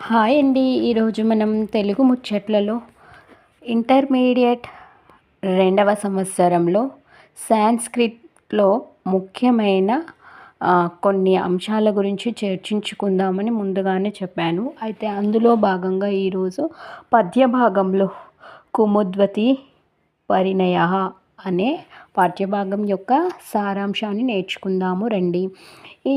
Hi అండి. ఈరోజు మనం తెలుగు ముచ్చట్లలో ఇంటర్మీడియట్ 2వ సంవత్సరంలో సాంస్క్రిట్లో ముఖ్యమైన కొన్ని అంశాల గురించి చర్చించుకుందామని ముందుగానే చెప్పాను. అయితే అందులో భాగంగా ఈరోజు పద్య భాగంలో కుముద్వతి పరిణయః అనే పాఠ్యభాగం యొక్క సారాంశాన్ని నేర్చుకుందాము రండి. ఈ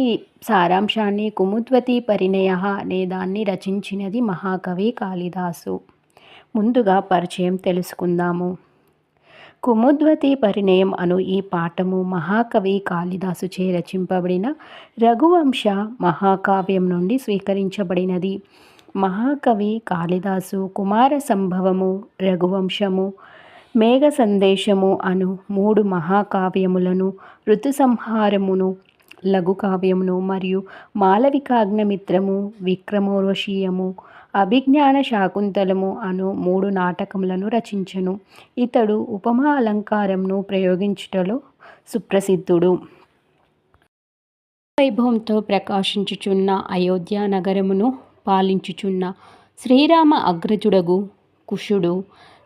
సారాంశాన్ని కుముద్వతి పరిణయః అనే దాన్ని రచించినది మహాకవి కాళిదాసు. ముందుగా పరిచయం తెలుసుకుందాము. కుముద్వతి పరిణయం అను ఈ పాఠము మహాకవి కాళిదాసుచే రచింపబడిన రఘువంశ మహాకావ్యం నుండి స్వీకరించబడినది. మహాకవి కాళిదాసు కుమార సంభవము, రఘువంశము, మేఘ సందేశము అను 3 మహాకావ్యములను, ఋతు సంహారమును లఘుకావ్యమును మరియు మాళవికాగ్నిమిత్రము, విక్రమోర్వశీయము, అభిజ్ఞాన శాకుంతలము అను 3 నాటకములను రచించెను. ఇతడు ఉపమా అలంకారమును ప్రయోగించుటలో సుప్రసిద్ధుడు. వైభవంతో ప్రకాశించుచున్న అయోధ్య నగరమును పాలించుచున్న శ్రీరామ అగ్రజుడగు కుశుడు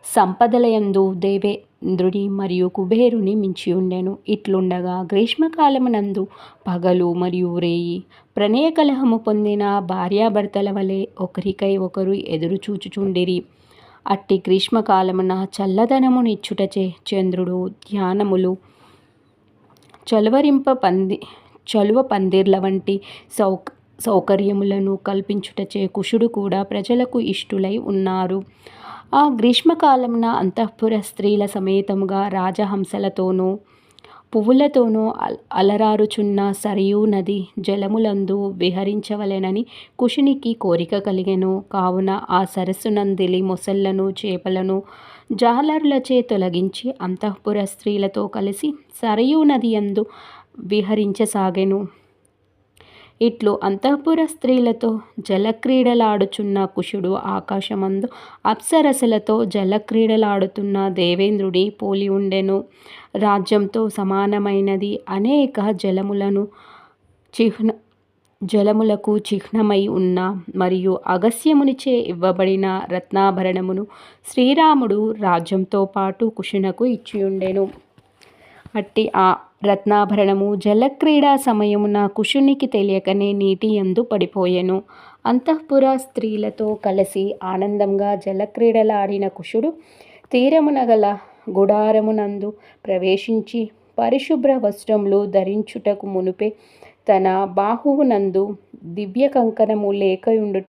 సంపదలయందు దేవేంద్రుని మరియు కుబేరుని మించియుండెను. ఇట్లుండగా గ్రీష్మకాలమునందు పగలు మరియు రేయి ప్రణయ కలహము పొందిన భార్యాభర్తల వలె ఒకరికై ఒకరు ఎదురుచూచుచుండిరి. అట్టి గ్రీష్మకాలమున చల్లదనమునిచ్చుటచే చంద్రుడు ధ్యానములు చలువ పందిర్ల వంటి సౌకర్యములను కల్పించుటచే కుశుడు కూడా ప్రజలకు ఇష్టులై ఉన్నారు. ఆ గ్రీష్మకాలమున అంతఃపుర స్త్రీల సమేతముగా రాజహంసలతోనూ పువ్వులతోనూ అలరారుచున్న సరయూ నది జలములందు విహరించవలెనని కుశునికి కోరిక కలిగెను. కావున ఆ సరస్సునందలి మొసళ్లను, చేపలను జాలరులచే తొలగించి అంతఃపుర స్త్రీలతో కలిసి సరయూ నదియందు విహరించసాగెను. ఇట్లు అంతఃపుర స్త్రీలతో జలక్రీడలాడుచున్న కుశుడు ఆకాశమందు అప్సరసలతో జలక్రీడలాడుతున్న దేవేంద్రుని పోలి ఉండెను. రాజ్యంతో సమానమైనది అనేక జలములకు చిహ్నమై ఉన్న మరియు అగస్త్యమునిచే ఇవ్వబడిన రత్నాభరణమును శ్రీరాముడు రాజ్యంతో పాటు కుశునకు ఇచ్చియుండెను. అట్టి ఆ రత్నాభరణము జలక్రీడా సమయమున కుశునికి తెలియకనే నీటియందు పడిపోయెను. అంతఃపుర స్త్రీలతో కలిసి ఆనందంగా జలక్రీడలాడిన కుశుడు తీరమున గల గుడారమునందు ప్రవేశించి పరిశుభ్ర వస్త్రములు ధరించుటకు మునుపే తన బాహువునందు దివ్య కంకణము లేకయుండుట